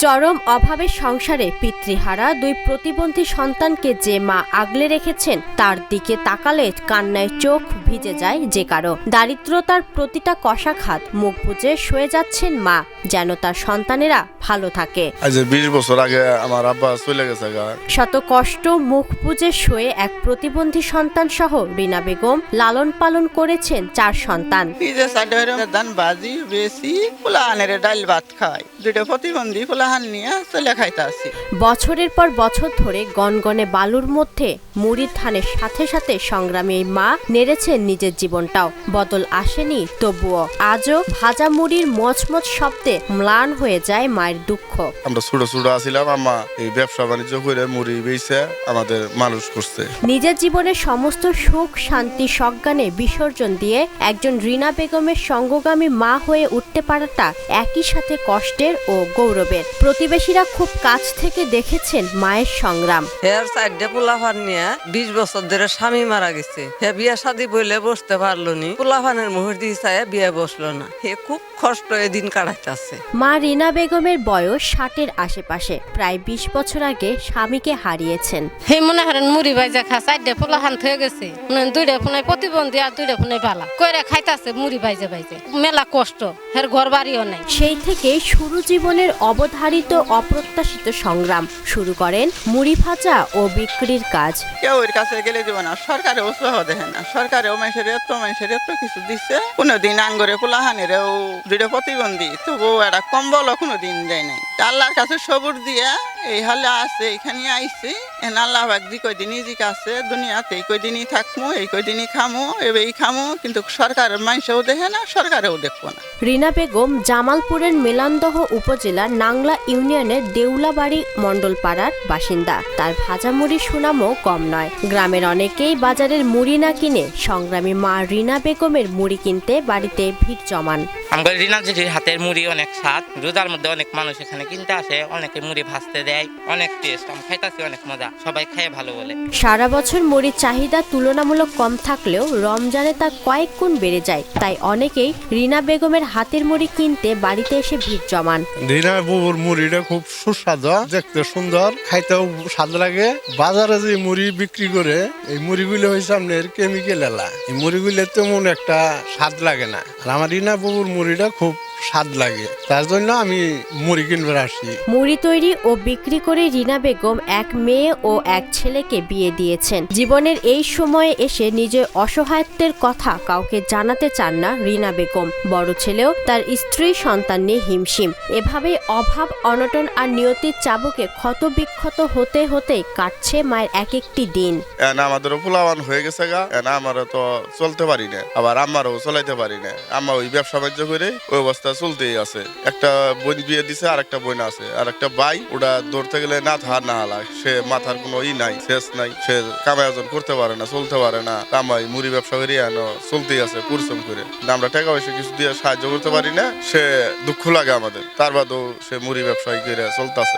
চরম অভাবের সংসারে পিতৃহারা দুই প্রতিবন্ধী সন্তানকে যে মা আগলে রেখেছেন তার দিকে তাকালে কান্নায় চোখ ভিজে যায় যে কারো। দারিদ্রতার প্রতিটা কষাঘাত মুখ বুজে শুয়ে যাচ্ছেন মা, যেন তার সন্তানেরা ভালো থাকে। আজ 20 বছর আগে আমার আব্বা চলে গেছে। শত কষ্ট মুখ বুজে শুয়ে এক প্রতিবন্ধী সন্তান সহ রিনা বেগম লালন পালন করেছেন 4 সন্তান। বাজি বেশি পোলাহানের ডাল ভাত খায়, দুটো প্রতিবন্ধী পোলাহান নিয়ে চলে খাইতাছি। বছরের পর বছর ধরে গনগনে বালুর মধ্যে মুড়ির ধানের সাথে সাথে সংগ্রামী এই মা নেড়েছেন নিজের জীবনটাও। বদল আসেনি তবুও আজও ভাজা মুড়ির মচমচ শব্দে ম্লান হয়ে যায় মায়ের দুঃখ। আমরা ছোট ছোট আছিলাম, আম্মা এই ব্যবসা বাণিজ্য করে মুড়ি বেচে আমাদের মানুষ করছে। নিজের জীবনের সমস্ত সুখ শান্তি সজ্ঞানে বিসর্জন দিয়ে একজন রিনা বেগমের সঙ্গগামী মা হয়ে উঠতে পারাটা একই সাথে কষ্টের ও গৌরবের। প্রতিবেশীরা খুব কাছ থেকে দেখেছেন মায়ের সংগ্রাম। হের সাইডে পোলাফান নিয়ে 20 বছর ধরে স্বামী মারা গেছে। হে বিয়ে শাদী বইলে বসতে পারলো নি, পোলাফানের মুহূর্তে চায় বিয়ে বসলো না। হে খুব কষ্ট এদিন কাটাইতেছে। মা রিনা বেগমের বয়স 60-এর আশেপাশে। প্রায় 20 বছর আগে স্বামীকে হারিয়েছেন। হে মনে করেন মুড়ি ভাজা খা সাইডে পোলাহান হয়ে গেছে, দুইটা ফোনায় প্রতিবন্ধী আর দুইটা ফোনায় বালা কইরা খাইতাছে মুড়ি ভাজা ভাজা। মেলা কষ্ট, হের ঘর বাড়িও নাই। সেই থেকে শুরু জীবনের অবধারিত অপ্রত্যাশিত সংগ্রাম। শুরু করেন মুড়ি ভাজা ও বিক্রির কাজ। কেউ এর কাছে গেলে দিব না, সরকারে উৎসাহ দেখে না। সরকারেও মানুষের এত কিছু দিচ্ছে। কোনোদিন আঙ্গরে পোলাহানেরও দুইটা প্রতিবন্ধী, তবু একটা কম্বলও কোনোদিন দেয় নাই। আল্লাহর কাছে সবুর দিয়া এই হলে আছে, এখানে আইসি। আল্লাহ যে কয়দিন ইজিক আছে দুনিয়াতে, এই কয়দিনই থাকবো, এই কয়দিনই খামো, এই খামো, কিন্তু সরকারের মানুষও দেখে না, সরকারেও দেখবো না। রিনা বেগম জামালপুরের মেলান্দহ উপজেলার নাংলা ইউনিয়নের দেউলাবাড়ি মণ্ডলপাড়ার বাসিন্দা। তার ভাজা মুড়ির সুনামও কম নয়। গ্রামের অনেকেই বাজারের মুড়ি না কিনে সংগ্রামী মা রিনা বেগমের মুড়ি কিনতে বাড়িতে ভিড় জমান। আমার রিনা জির হাতের মুড়ি অনেক স্বাদ, রোজার মধ্যে অনেক মানুষ এখানে কিনতে আসে, অনেকে মুড়ি ভাজতে দেয়, অনেক টেস্ট। আমি খাইতাছি, অনেক মজা, সবাই খায় ভালো বলে। সারা বছর মুড়ির চাহিদা তুলনামূলক কম থাকলেও রমজানে তা কয়েক গুণ বেড়ে যায়। তাই অনেকেই রিনা বেগমের হাতের মুড়ি কিনতে বাড়িতে এসে ভিড় জমান। রিনা বাবুর মুড়িটা খুব সুস্বাদু, দেখতে সুন্দর, খাইতেও স্বাদ লাগে। বাজারে যে মুড়ি বিক্রি করে এই মুড়িগুলো হয়েছে আপনার কেমিক্যাল এলা, এই মুড়িগুলো তেমন একটা স্বাদ লাগে না। আর আমার রিনা বাবুর মুড়িটা খুব স্বাদ লাগে, তার জন্য আমি মুড়ি কিনবার আসি। মুড়ি তৈরি ও বিক্রি করে রিনা বেগম এক মেয়ে ও এক ছেলেকে বিয়ে দিয়েছেন। জীবনের এই সময়ে এসে নিজের অসহায়ত্বের কথা কাউকে জানাতে চান না রিনা বেগম। বড় ছেলেও তার স্ত্রী সন্তান নিয়ে হিমশিম। এভাবে অভাব অনটন আর নিয়তির চাবুকে ক্ষত বিক্ষত হতে হতে কাটছে মায়ের এক একটি দিন। আমাদেরও পোলাওয়ান হয়ে গেছে গা, আমারও তো চলতে পারি না, আবার আমারও চলাইতে পারি না। আমার ওই ব্যবসা বাণিজ্য করে ওই অবস্থা চলতেই আছে। একটা বোন বিয়ে দিছে, আর একটা বোন আছে, আর একটা ভাই, ওটা ধরতে গেলে না থার না হালা, সে মাথার কোনো নাই, শেষ নাই, সে কামাই অর্জন করতে পারে না, চলতে পারে না। কামাই মুড়ি ব্যবসা করি চলতেই আছে পরিশ্রম করে। আমরা টাকা পয়সা কিছু দিয়ে সাহায্য করতে পারি না, সে দুঃখ লাগে আমাদের। তার বাদেও সে মুড়ি ব্যবসায়ী করে চলতেছে।